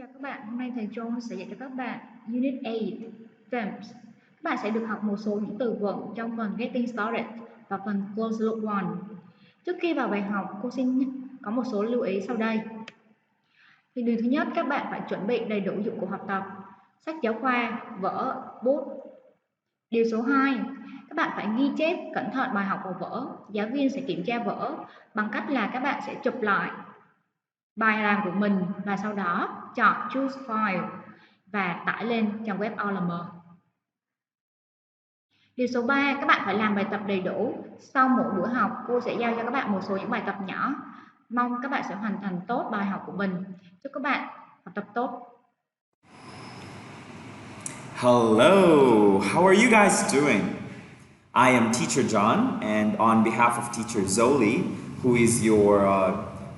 Chào các bạn, hôm nay thầy John sẽ dạy cho các bạn Unit 8 Films. Các bạn sẽ được học một số những từ vựng trong phần Getting Started và phần Close Loop 1. Trước khi vào bài học, cô xin có một số lưu ý sau đây. Thì điều thứ nhất, các bạn phải chuẩn bị đầy đủ dụng cụ học tập, sách giáo khoa, vở, bút. Điều số 2, các bạn phải ghi chép cẩn thận bài học của vở. Giáo viên sẽ kiểm tra vở bằng cách là các bạn sẽ chụp lại bài làm của mình và sau đó chọn Choose File và tải lên trong web OLM. Điều số 3, các bạn phải làm bài tập đầy đủ. Sau mỗi buổi học, cô sẽ giao cho các bạn một số những bài tập nhỏ. Mong các bạn sẽ hoàn thành tốt bài học của mình. Chúc các bạn học tập tốt. Hello, how are you guys doing? I am Teacher John, and on behalf of Teacher Zoli, who is your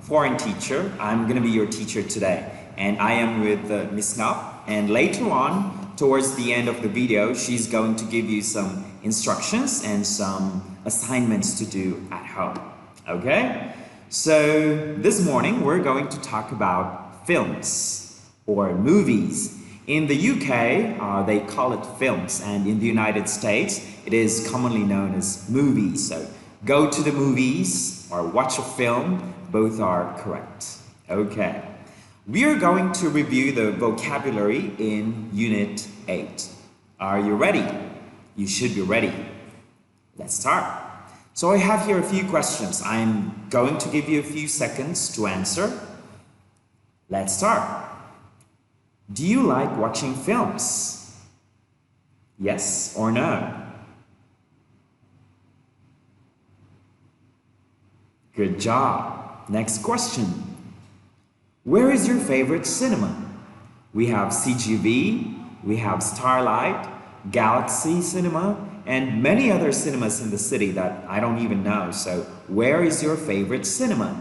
foreign teacher, I'm going to be your teacher today. And I am with Miss Ngọc, and later on, towards the end of the video, she's going to give you some instructions and some assignments to do at home. Okay? So this morning, we're going to talk about films or movies. In the UK, they call it films, and in the United States, it is commonly known as movies. So go to the movies or watch a film, both are correct. Okay. We are going to review the vocabulary in Unit 8. Are you ready? You should be ready. Let's start. So I have here a few questions. I'm going to give you a few seconds to answer. Let's start. Do you like watching films? Yes or no? Good job. Next question. Where is your favorite cinema? We have CGV, we have Starlight, Galaxy Cinema, and many other cinemas in the city that I don't even know. So, where is your favorite cinema?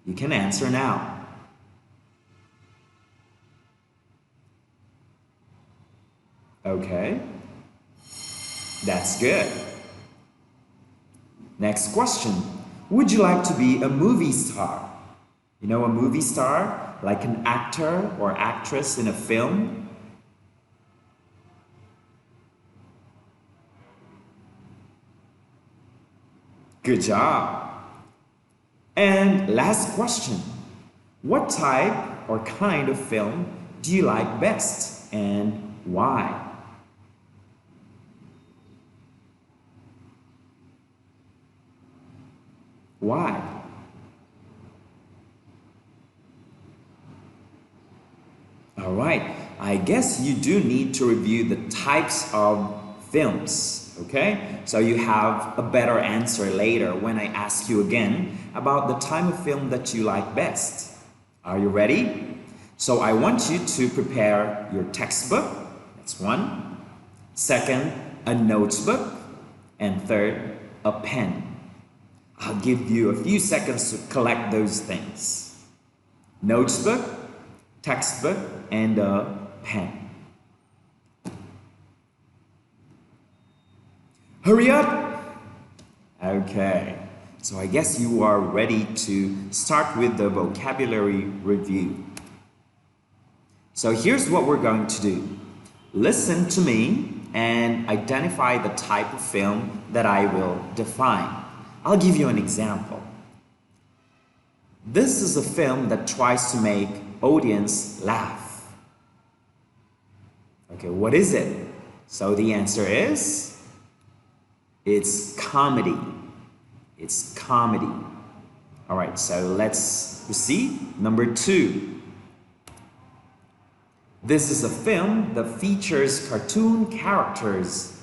You can answer now. Okay, that's good. Next question. Would you like to be a movie star? You know a movie star? Like an actor or actress in a film? Good job. And last question. What type or kind of film do you like best and why? Why? All right, I guess you do need to review the types of films, okay? So you have a better answer later when I ask you again about the type of film that you like best. Are you ready? So I want you to prepare your textbook, that's one. Second, a notebook. And third, a pen. I'll give you a few seconds to collect those things. Notebook, textbook, and a pen. Hurry up! Okay, so I guess you are ready to start with the vocabulary review. So here's what we're going to do. Listen to me and identify the type of film that I will define. I'll give you an example. This is a film that tries to make audience laugh. Okay, what is it? So the answer is, it's comedy. It's comedy. All right, so let's proceed. Number 2. This is a film that features cartoon characters.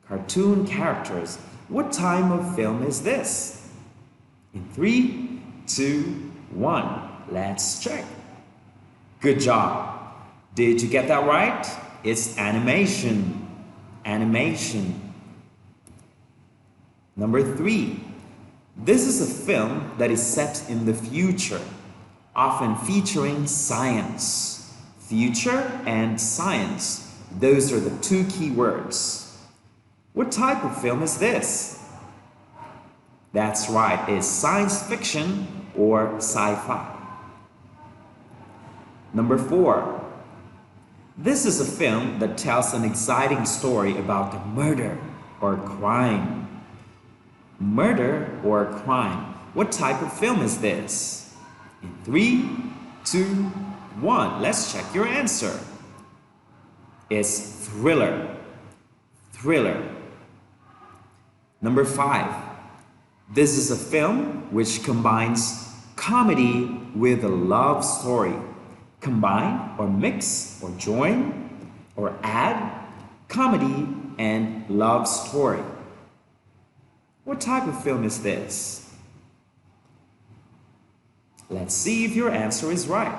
Cartoon characters. What type of film is this? In 3, 2, 1. Let's check. Good job. Did you get that right? It's animation. Animation. Number 3. This is a film that is set in the future, often featuring science. Future and science. Those are the two key words. What type of film is this? That's right, it's science fiction or sci-fi. Number 4. This is a film that tells an exciting story about a murder or crime. Murder or crime. What type of film is this? In 3, 2, 1. Let's check your answer. It's thriller. Thriller. Number 5. This is a film which combines comedy with a love story. Combine or mix or join or add comedy and love story. What type of film is this? Let's see if your answer is right.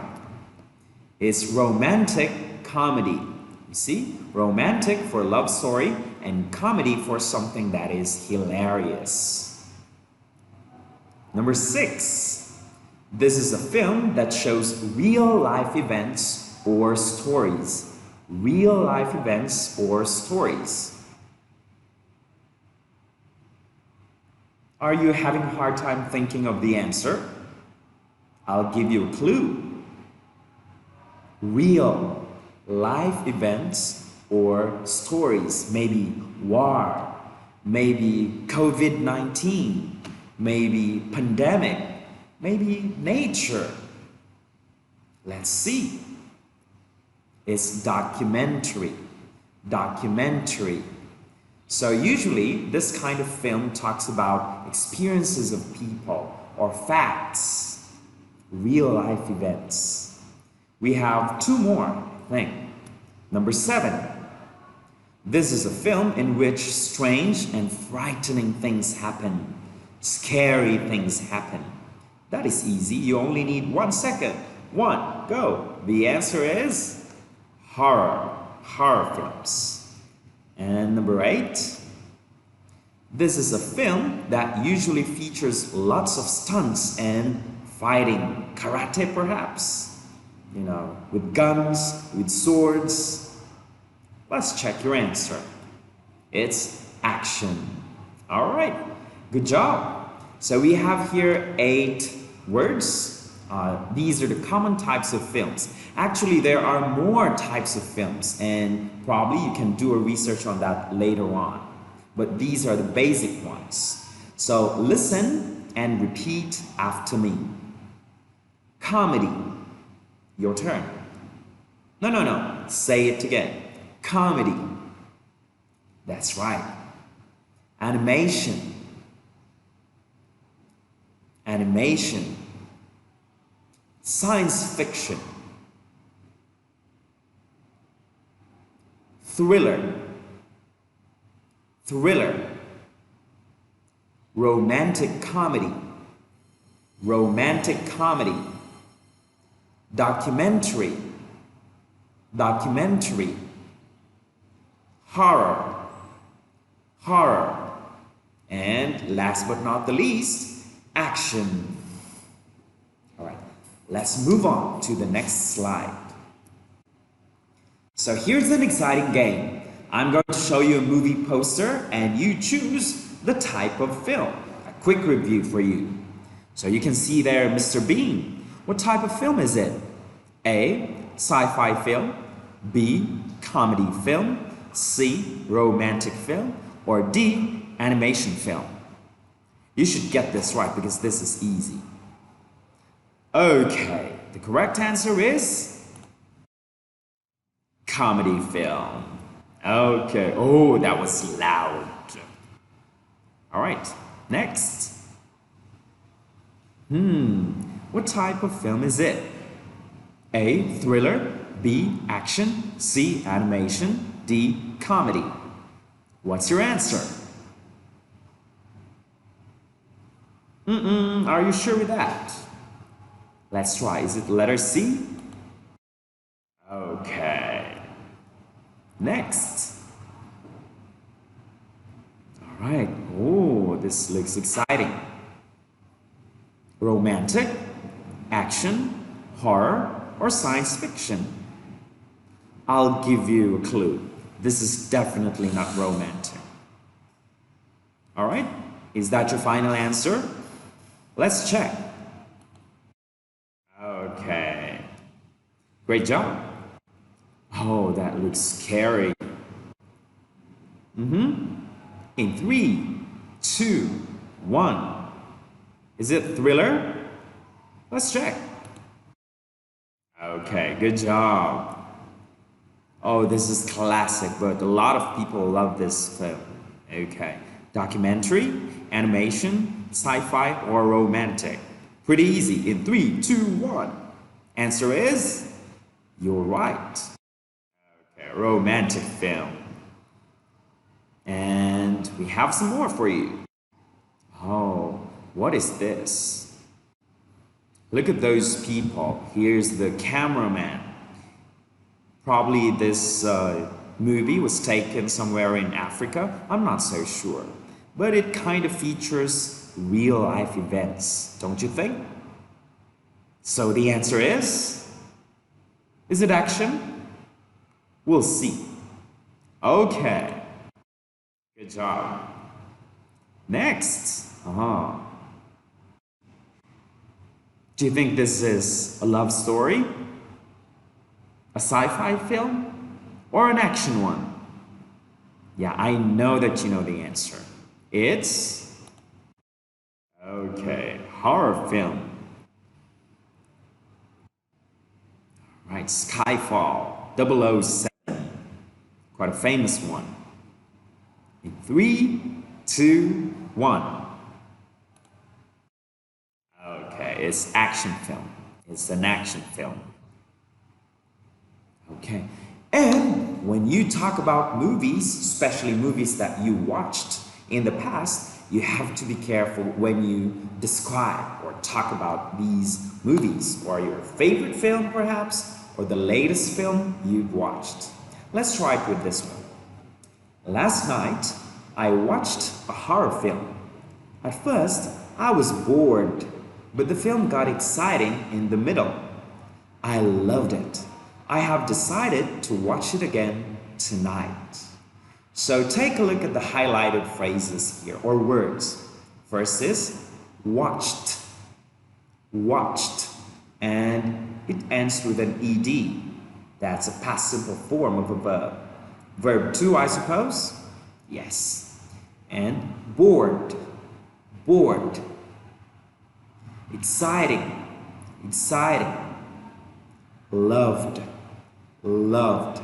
It's romantic comedy. You see, romantic for love story and comedy for something that is hilarious. Number 6. This is a film that shows real life events or stories. Real life events or stories. Are you having a hard time thinking of the answer? I'll give you a clue. Real life events or stories. Maybe war, maybe COVID-19, maybe pandemic, maybe nature. Let's see. It's documentary. Documentary. So usually this kind of film talks about experiences of people or facts, real life events. We have 2 more, I think. Number 7. This is a film in which strange and frightening things happen. Scary things happen. That is easy. You only need 1 second. 1, go. The answer is horror. Horror films. And number 8. This is a film that usually features lots of stunts and fighting. Karate perhaps. You know, with guns, with swords. Let's check your answer. It's action. All right. Good job. So we have here 8 words. These are the common types of films. Actually, there are more types of films, and probably you can do a research on that later on. But these are the basic ones. So listen and repeat after me. Comedy. Your turn. No. Say it again. Comedy. That's right. Animation. Animation. Science fiction. Thriller. Thriller. Romantic comedy. Romantic comedy. Documentary. Documentary. Horror. Horror. And last but not the least, action. All right, let's move on to the next slide. So here's an exciting game. I'm going to show you a movie poster and you choose the type of film. A quick review for you. So you can see there Mr. Bean. What type of film is it? A. Sci-fi film. B. Comedy film. C. Romantic film. Or D. Animation film. You should get this right because this is easy. Okay, the correct answer is comedy film. Okay, oh, that was loud. All right, next. What type of film is it? A. Thriller. B. Action. C. Animation. D. Comedy. What's your answer? Are you sure with that? Let's try. Is it letter C? Okay. Next. All right. Oh, this looks exciting. Romantic, action, horror, or science fiction? I'll give you a clue. This is definitely not romantic. All right. Is that your final answer? Let's check. Okay. Great job. Oh, that looks scary. In 3, 2, 1. Is it thriller? Let's check. Okay, good job. Oh, this is classic, but a lot of people love this film. Okay. Documentary, animation, sci-fi, or romantic? Pretty easy. In 3, 2, 1. Answer is, you're right. Okay, romantic film. And we have some more for you. Oh, what is this? Look at those people. Here's the cameraman. Probably this movie was taken somewhere in Africa. I'm not so sure. But it kind of features real life events, don't you think? So the answer is it action? We'll see. Okay. Good job. Next. Do you think this is a love story? A sci-fi film? Or an action one? Yeah, I know that you know the answer. It's... okay, horror film. Right, Skyfall, 007. Quite a famous one. In 3, 2, 1. Okay, it's action film. It's an action film. Okay, and when you talk about movies, especially movies that you watched in the past, you have to be careful when you describe or talk about these movies, or your favorite film perhaps, or the latest film you've watched. Let's try it with this one. Last night, I watched a horror film. At first, I was bored, but the film got exciting in the middle. I loved it. I have decided to watch it again tonight. So take a look at the highlighted phrases here, or words. First is watched. Watched. And it ends with an ed. That's a past simple form of a verb. Verb 2, I suppose? Yes. And bored. Bored. Exciting. Exciting. Loved. Loved.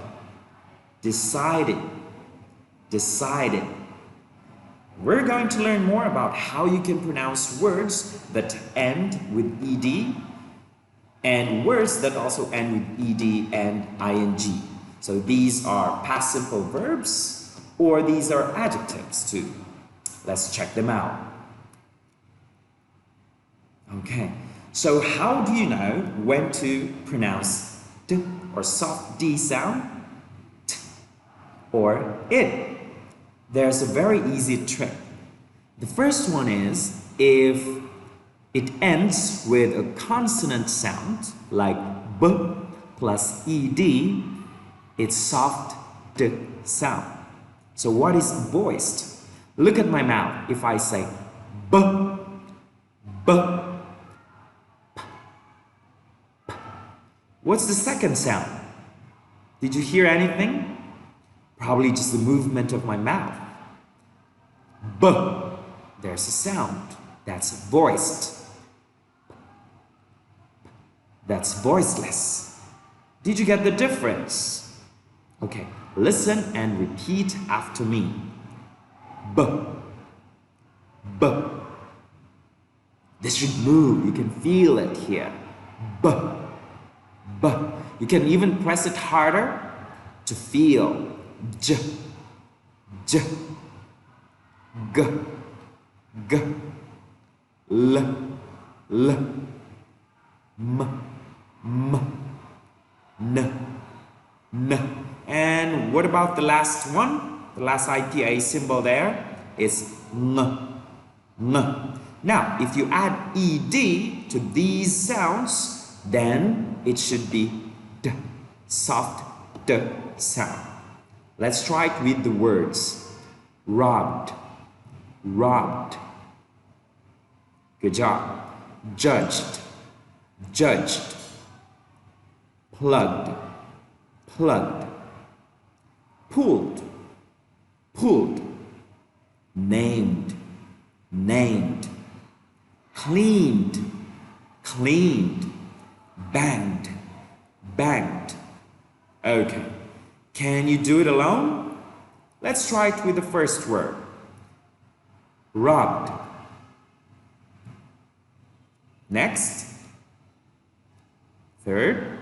Decided. Decided. We're going to learn more about how you can pronounce words that end with ed and words that also end with ed and ing. So these are past simple verbs, or these are adjectives too. Let's check them out. Okay, so how do you know when to pronounce d or soft d sound, t, or it? There's a very easy trick. The first one is if it ends with a consonant sound, like b plus ed, it's soft d sound. So what is voiced? Look at my mouth. If I say b, b, p, p. What's the second sound? Did you hear anything? Probably just the movement of my mouth. B. There's a sound. That's voiced. That's voiceless. Did you get the difference? Okay, listen and repeat after me. B. B. This should move. You can feel it here. B. B. You can even press it harder to feel. J. J. G. G. L. L. M. M. N. N. And what about the last one? The last IPA symbol there is N. N. Now, if you add ed to these sounds, then it should be d, soft d sound. Let's try it with the words. Robbed. Robbed. Good job. Judged. Judged. plugged, plugged, pulled, pulled, named, named, cleaned, cleaned, banged, banged. Okay, can you do it alone? Let's try it with the first word. Robbed. Next. Third.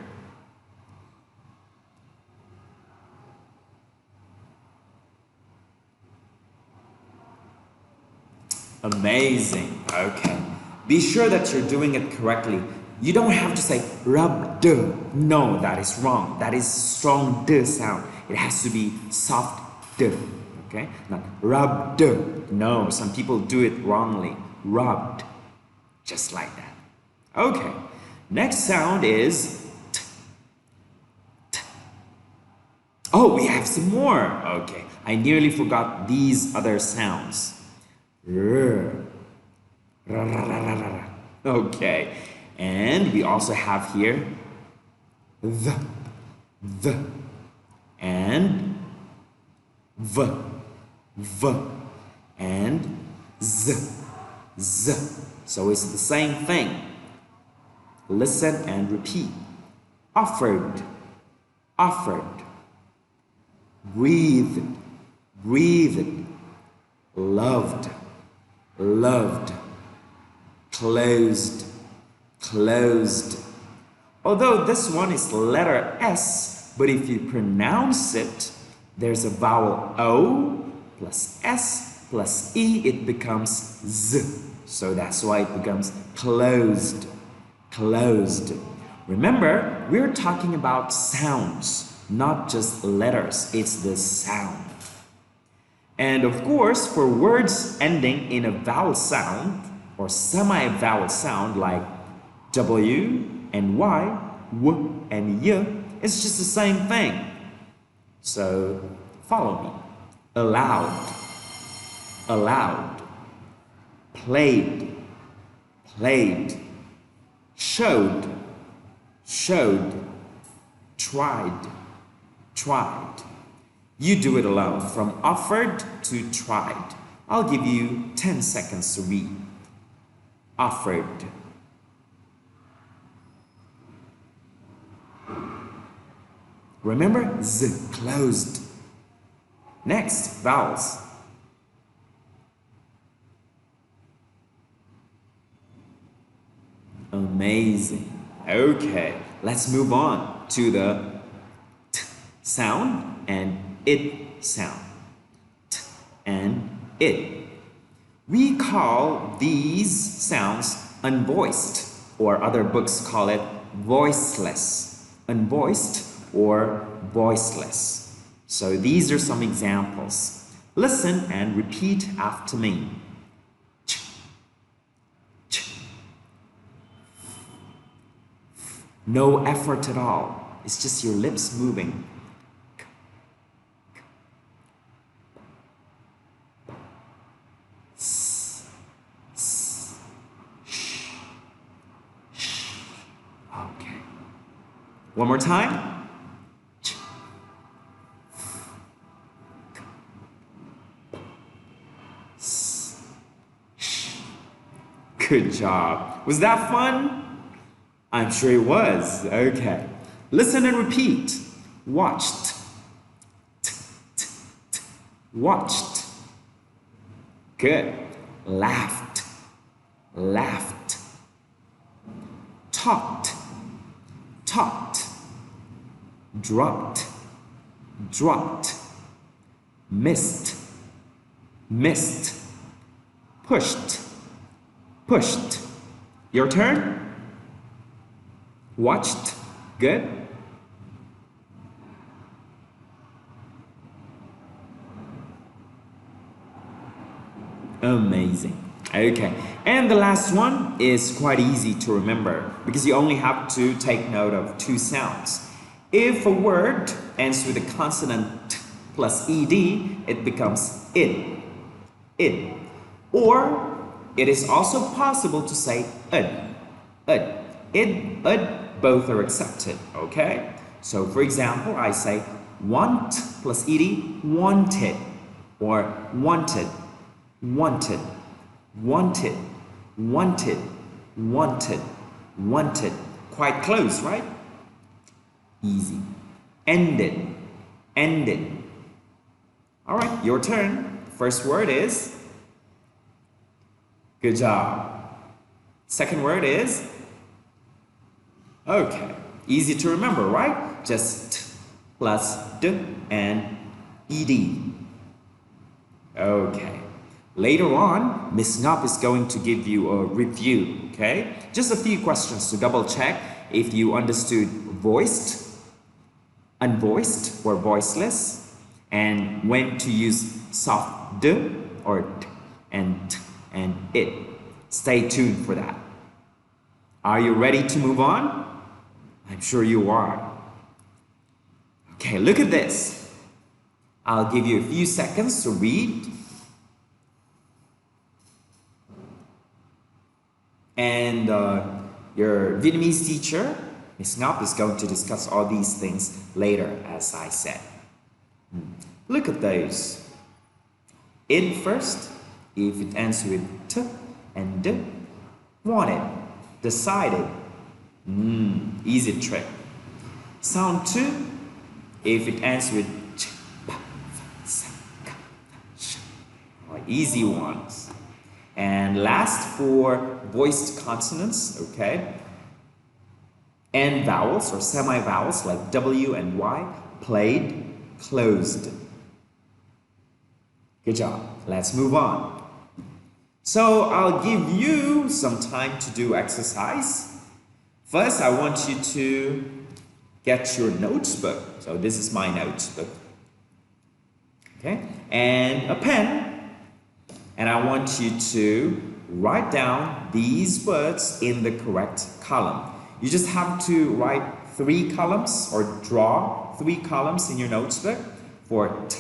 Amazing. Okay. Be sure that you're doing it correctly. You don't have to say rubbed. No, that is wrong. That is strong d sound. It has to be soft d. Okay? Not rubbed. No, some people do it wrongly. Rubbed. Just like that. Okay. Next sound is t. T. Oh, we have some more. Okay. I nearly forgot these other sounds. R. Okay. And we also have here the, and v, and z. So it's the same thing. Listen and repeat. Offered, offered. Breathed, breathed. Loved, loved. Closed, closed. Although this one is letter S, but if you pronounce it, there's a vowel O plus S plus E, it becomes Z. So that's why it becomes closed, closed. Remember, we're talking about sounds, not just letters. It's the sound. And of course, for words ending in a vowel sound or semi-vowel sound like W and Y, W and Y, it's just the same thing. So follow me. Allowed, allowed. Played, played. Showed, showed. Tried, tried. You do it alone, from offered to tried. I'll give you 10 seconds to read. Offered. Remember, Z, closed. Next, vowels. Amazing. Okay, let's move on to the T sound and it sound. T and it. We call these sounds unvoiced, or other books call it voiceless. Unvoiced or voiceless. So these are some examples. Listen and repeat after me. Ch, ch. No effort at all. It's just your lips moving. Okay. One more time. Good job. Was that fun? I'm sure it was. Okay. Listen and repeat. Watched. Watched. Good. Laughed. Laughed. Talked. Talked. Dropped. Dropped. Missed. Missed. Pushed. Pushed. Your turn. Watched. Good. Amazing. Okay. And the last one is quite easy to remember because you only have to take note of two sounds. If a word ends with a consonant t plus ed, it becomes id. Id. Or it is also possible to say ud. Ud. Id, ud, both are accepted, okay? So for example, I say want plus ed, wanted, or wanted, wanted, wanted, wanted, wanted, wanted. Quite close, right? Easy. Ended, ended. All right, your turn. First word is good job. Second word is okay. Easy to remember, right? Just t plus d and ed. Okay. Later on, Miss Ngop is going to give you a review, okay? Just a few questions to double check if you understood voiced, unvoiced, or voiceless, and when to use soft d or t and it. Stay tuned for that. Are you ready to move on? I'm sure you are. Okay, look at this. I'll give you a few seconds to read. And your Vietnamese teacher, Miss Ngop, is going to discuss all these things later, as I said. Look at those. In first, if it ends with t and d, wanted, decided. Easy trick. Sound 2, if it ends with ch, pa, fa, sa, ka, sh. Easy ones. And last, for voiced consonants, okay? And vowels or semi-vowels like W and Y, played, closed. Good job. Let's move on. So I'll give you some time to do exercise. First, I want you to get your notebook. So this is my notebook. Okay? And a pen. And I want you to write down these words in the correct column. You just have to write 3 columns or draw 3 columns in your notebook for t,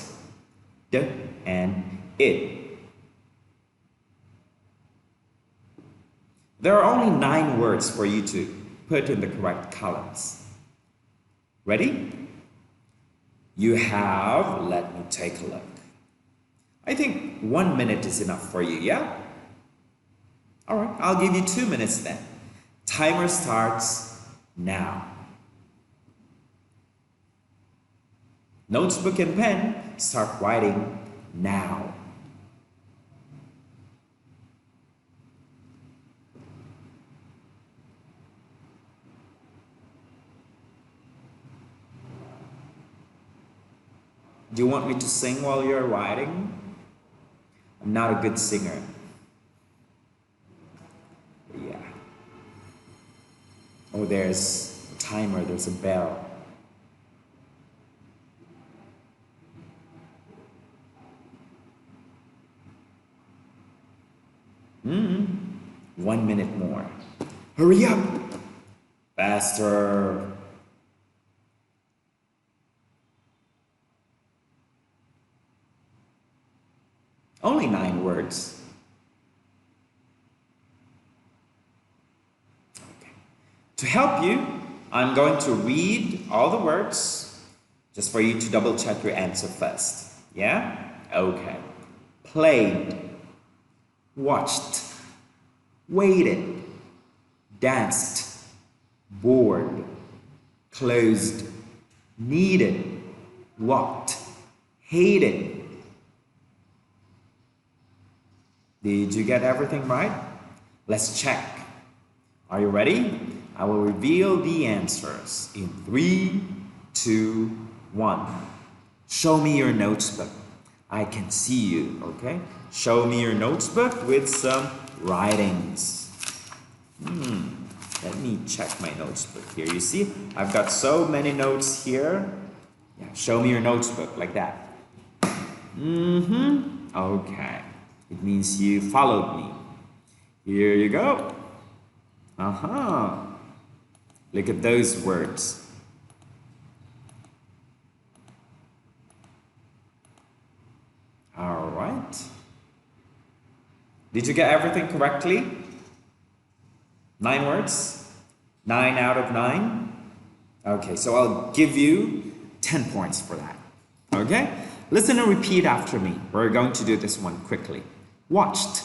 d, and it. There are only 9 words for you to put in the correct columns. Ready? You have, let me take a look. I think 1 minute is enough for you, yeah? All right, I'll give you 2 minutes then. Timer starts now. Notebook and pen, start writing now. Do you want me to sing while you're writing? I'm not a good singer. Yeah. Oh, there's a timer, there's a bell. Mm-hmm. 1 minute more. Hurry up! Faster! Only 9 words. Okay. To help you, I'm going to read all the words just for you to double check your answer first. Yeah? Okay. Played, watched, waited, danced, bored, closed, needed, walked, hated. Did you get everything right? Let's check. Are you ready? I will reveal the answers in 3, 2, 1. Show me your notebook. I can see you, okay? Show me your notebook with some writings. Let me check my notebook here. You see, I've got so many notes here. Yeah, show me your notebook like that. Okay. It means you followed me. Here you go. Look at those words. All right. Did you get everything correctly? 9 words? 9 out of 9? Okay, so I'll give you 10 points for that. Okay? Listen and repeat after me. We're going to do this one quickly. Watched,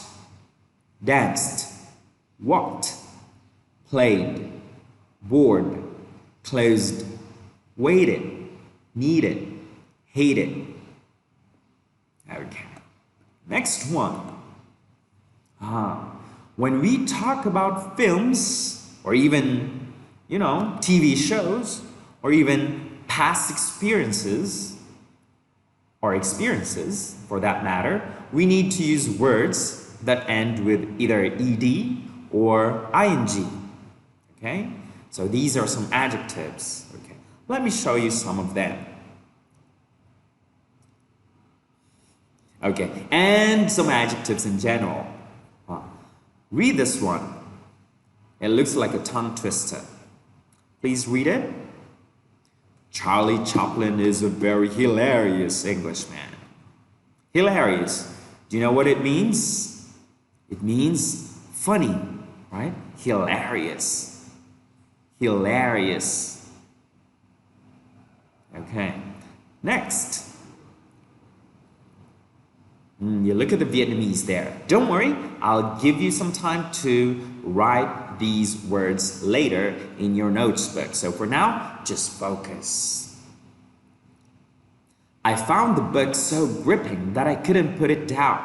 danced, walked, played, bored, closed, waited, needed, hated. Okay. Next one. When we talk about films or even, TV shows or even past experiences or experiences for that matter, we need to use words that end with either ed or ing. Okay? So these are some adjectives. Okay. Let me show you some of them. Okay, and some adjectives in general. Read this one. It looks like a tongue twister. Please read it. Charlie Chaplin is a very hilarious Englishman. Hilarious. Do you know what it means? It means funny, right? Hilarious. Hilarious. Okay. Next. You look at the Vietnamese there. Don't worry, I'll give you some time to write these words later in your notes book. So for now, just focus. I found the book so gripping that I couldn't put it down.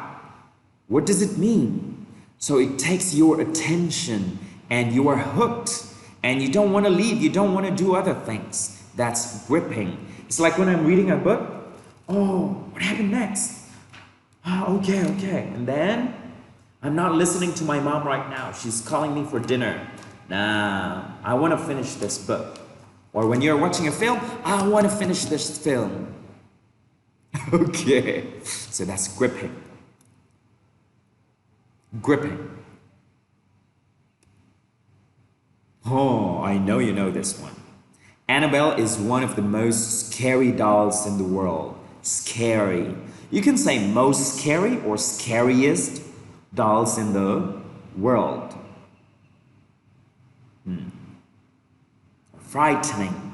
What does it mean? So it takes your attention and you are hooked and you don't want to leave, you don't want to do other things. That's gripping. It's like when I'm reading a book, oh, what happened next? Okay. And then I'm not listening to my mom right now. She's calling me for dinner. Nah, I want to finish this book. Or when you're watching a film, I want to finish this film. Okay, so that's gripping. Gripping. Oh, I know you know this one. Annabelle is one of the most scary dolls in the world. Scary. You can say most scary or scariest dolls in the world. Frightening.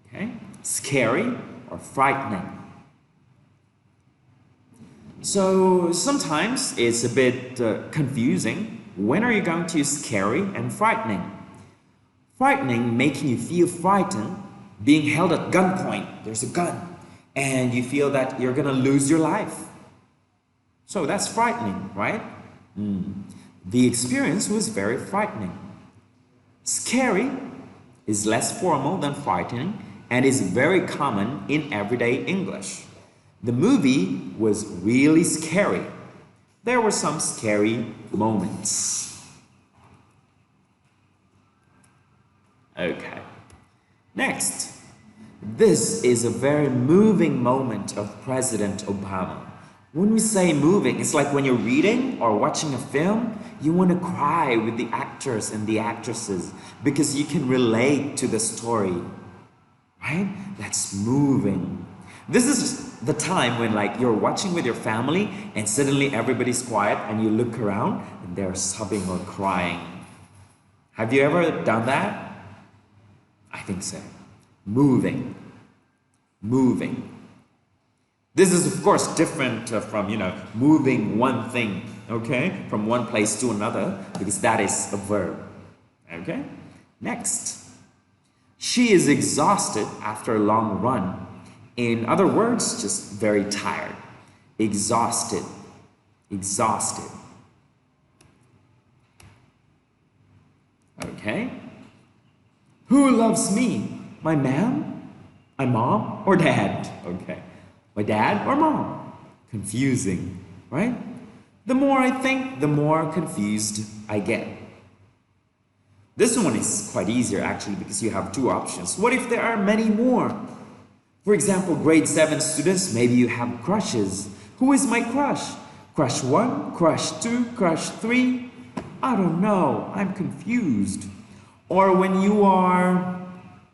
Okay? Scary or frightening. So sometimes it's a bit confusing. When are you going to use scary and frightening? Frightening, making you feel frightened, being held at gunpoint. There's a gun. And you feel that you're going to lose your life. So that's frightening, right? The experience was very frightening. Scary is less formal than frightening and is very common in everyday English. The movie was really scary. There were some scary moments. Okay. Next. This is a very moving moment of President Obama. When we say moving, it's like when you're reading or watching a film, you want to cry with the actors and the actresses because you can relate to the story. Right? That's moving. This is the time when you're watching with your family and suddenly everybody's quiet and you look around and they're sobbing or crying. Have you ever done that? I think so. Moving. This is of course different from, moving one thing, okay, from one place to another, because that is a verb, okay? Next. She is exhausted after a long run. In other words, just very tired. Exhausted. Okay? Who loves me? My mom or dad? Okay. My dad or mom? Confusing, right? The more I think, the more confused I get. This one is quite easier actually because you have two options. What if there are many more? For example, grade 7 students, maybe you have crushes. Who is my crush? Crush 1, crush 2, crush 3? I don't know, I'm confused. Or when you are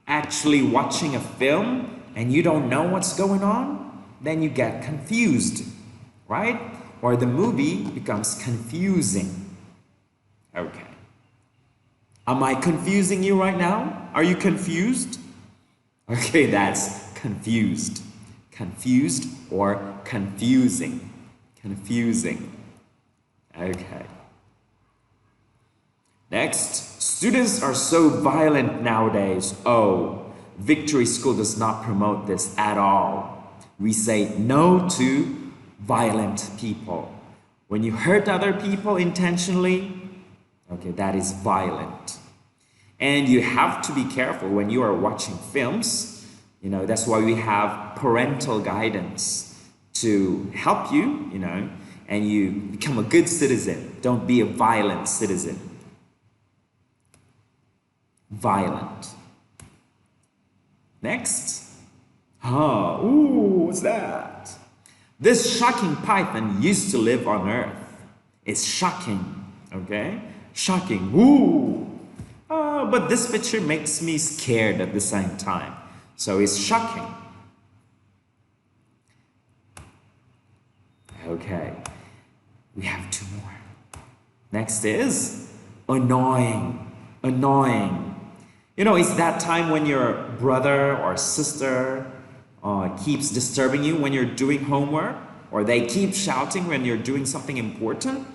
actually watching a film and you don't know what's going on, then you get confused, right? Or the movie becomes confusing. Okay. Am I confusing you right now? Are you confused? Okay, that's confused. Confused or confusing. Confusing. Okay. Next, students are so violent nowadays. Oh, Victory School does not promote this at all. We say no to violent people. When you hurt other people intentionally, okay, that is violent. And you have to be careful when you are watching films. You know, that's why we have parental guidance to help you, you know, and you become a good citizen. Don't be a violent citizen. Violent. Next. What's that? This shocking python used to live on Earth. It's shocking, okay? Shocking. Ooh. But this picture makes me scared at the same time. So it's shocking. Okay. We have two more. Next is annoying. Annoying. You know, it's that time when your brother or sister keeps disturbing you when you're doing homework, or they keep shouting when you're doing something important.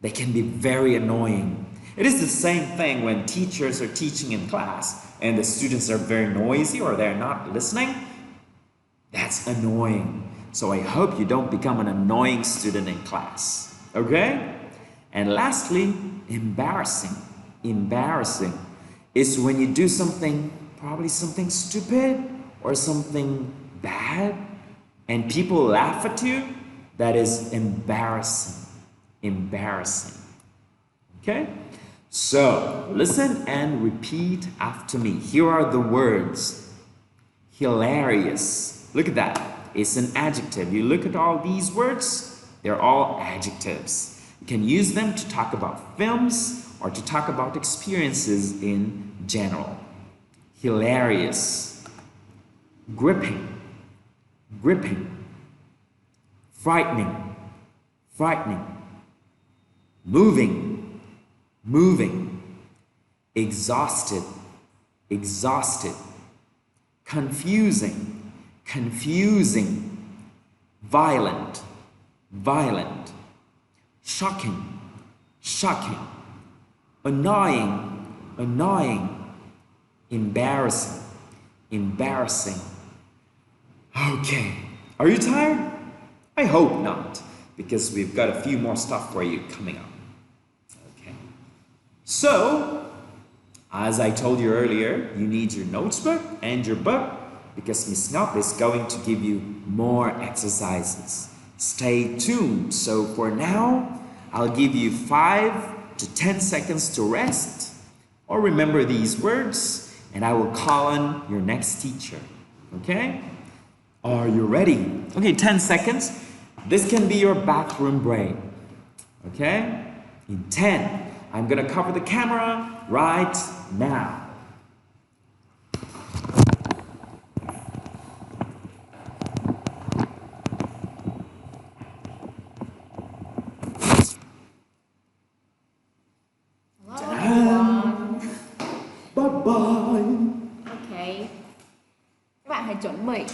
They can be very annoying. It is the same thing when teachers are teaching in class and the students are very noisy or they're not listening. That's annoying. So I hope you don't become an annoying student in class. Okay? And lastly, embarrassing. Embarrassing is when you do something, probably something stupid or something bad, and people laugh at you. That is embarrassing. Embarrassing. Okay? So, listen and repeat after me. Here are the words. Hilarious. Look at that. It's an adjective. You look at all these words, they're all adjectives. You can use them to talk about films or to talk about experiences in general. Hilarious. Gripping. Gripping. Frightening. Frightening. Moving. Moving. Exhausted. Exhausted. Confusing. Confusing. Violent. Violent. Shocking. Shocking. Annoying. Annoying. Embarrassing. Embarrassing. Okay. Are you tired? I hope not, because we've got a few more stuff for you coming up. Okay. So, as I told you earlier, you need your notebook and your book because Miss Ngọc is going to give you more exercises. Stay tuned. So for now, I'll give you 5 to 10 seconds to rest or remember these words, and I will call on your next teacher. Okay? Are you ready? Okay, 10 seconds. This can be your bathroom break. Okay? In 10, I'm gonna cover the camera right now. Chuẩn bị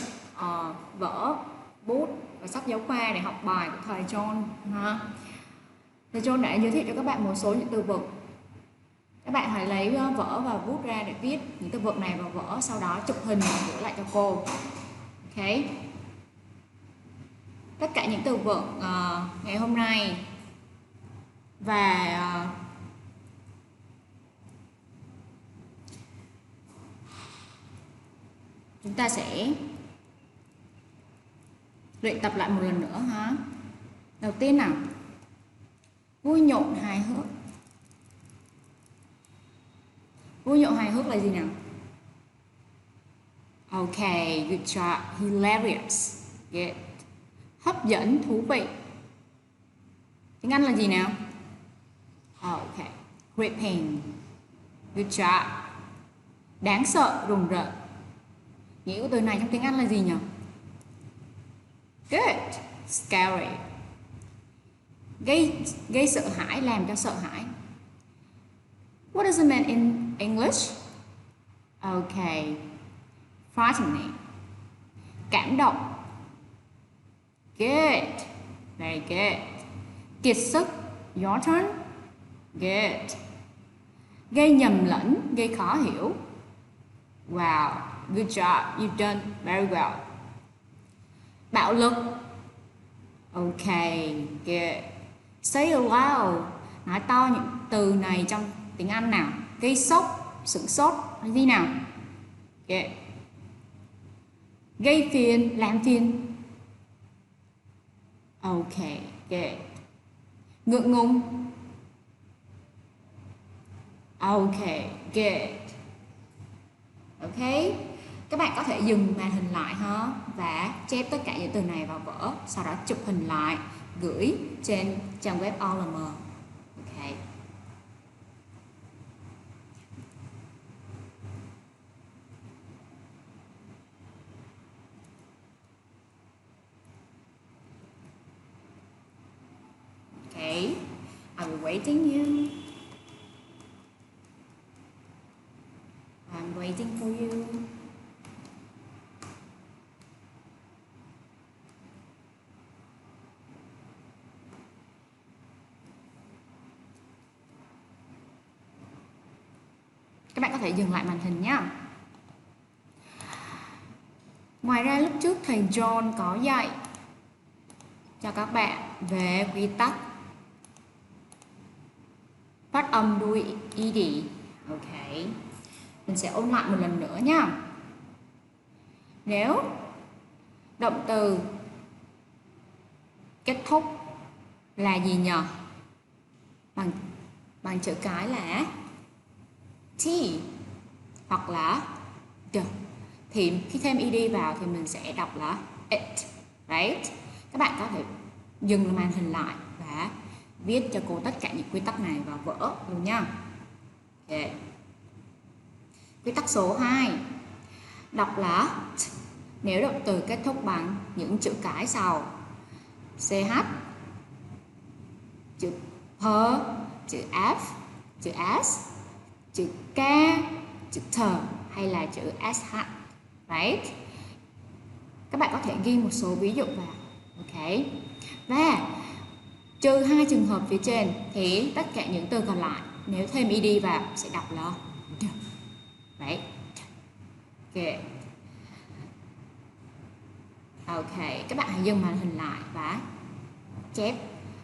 vở, bút và sách giáo khoa để học bài của thầy John ha. Thầy John đã giới thiệu cho các bạn một số những từ vựng. Các bạn hãy lấy vở và bút ra để viết những từ vựng này vào vở, sau đó chụp hình và gửi lại cho cô. Ok. Tất cả những từ vựng ngày hôm nay và chúng ta sẽ luyện tập lại một lần nữa ha. Đầu tiên nào. Vui nhộn hài hước. Vui nhộn hài hước là gì nào? Ok, good job. Hilarious. Good. Hấp dẫn, thú vị. Tiếng Anh là gì nào? Ok. Gripping. Good job. Đáng sợ, rùng rợn. Nghĩa của từ này trong tiếng Anh là gì nhỉ? Good. Scary. Gây sợ hãi, làm cho sợ hãi. What does it mean in English? Okay. Frightening. Cảm động. Good. Very good. Kiệt sức. Your turn. Good. Gây nhầm lẫn, gây khó hiểu. Wow. Good job. You've done very well. Bạo lực. Okay. Good. Say it loud. Nói to những từ này trong tiếng Anh nào. Gây sốc, sửng sốt hay gì nào. Good. Gây phiền, làm phiền. Okay, good. Ngượng ngùng. Okay, good. Okay. Các bạn có thể dừng màn hình lại ha và chép tất cả những từ này vào vở, sau đó chụp hình lại, gửi trên trang web OLM. Okay. Okay, I'm waiting you. I'm waiting for you. Các bạn có thể dừng lại màn hình nhé. Ngoài ra lúc trước thầy John có dạy cho các bạn về quy tắc phát âm đuôi ed. Ok. Mình sẽ ôn lại một lần nữa nha. Nếu động từ kết thúc là gì nhờ? Bằng chữ cái là T hoặc là D. Thì khi thêm ed vào thì mình sẽ đọc là it, right? Các bạn có thể dừng màn hình lại và viết cho cô tất cả những quy tắc này vào vở luôn nha. Ok. Quy tắc số 2. Đọc là t nếu động từ kết thúc bằng những chữ cái sau: ch, chữ p, chữ f, chữ s, chữ k, chữ t hay là chữ sh, right? Các bạn có thể ghi một số ví dụ vào. Ok. Và trừ 2 trường hợp phía trên thì tất cả những từ còn lại nếu thêm ed vào sẽ đọc là d. Right? Okay. Ok, các bạn hãy dừng màn hình lại và chép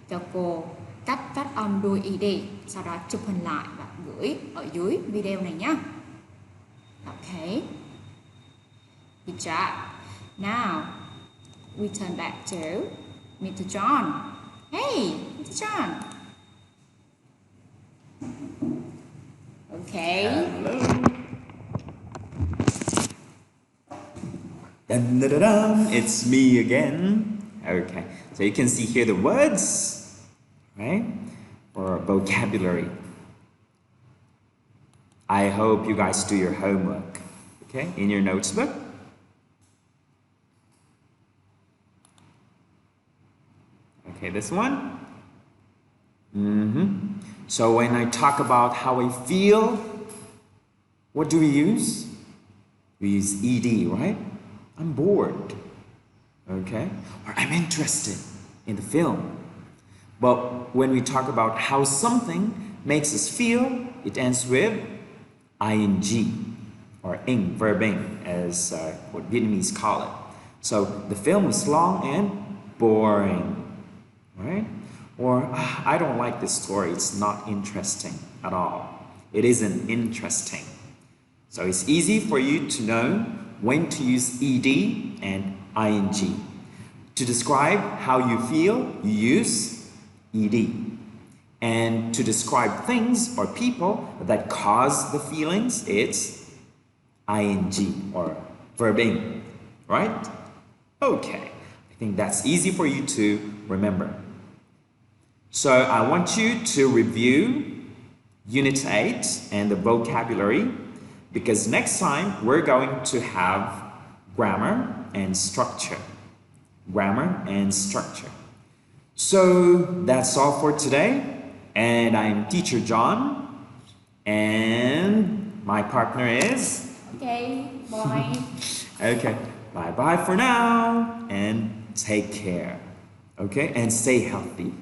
cho cô cách phát âm đuôi ed, sau đó chụp hình lại và gửi ở dưới video này nhé. Ok. Good job. Now we turn back to Mr. John. Hey, Mr. John. Okay. Hello. Dun, dun, dun, dun. It's me again. Okay, so you can see here the words, right? Or vocabulary. I hope you guys do your homework, okay, in your notebook. Okay, this one. So when I talk about how I feel, what do we use? We use ed, right? I'm bored, okay? Or I'm interested in the film. But when we talk about how something makes us feel, it ends with ing, or ing, verb ing, as what Vietnamese call it. So the film was long and boring, right? Or I don't like this story, it's not interesting at all. It isn't interesting. So it's easy for you to know when to use ed and ing. To describe how you feel, you use ed. And to describe things or people that cause the feelings, it's ing or verb ing, right? Okay, I think that's easy for you to remember. So I want you to review Unit 8 and the vocabulary, because next time we're going to have grammar and structure. Grammar and structure. So that's all for today. And I'm Teacher John. And my partner is? Okay, bye. Okay, bye bye for now and take care. Okay, and stay healthy.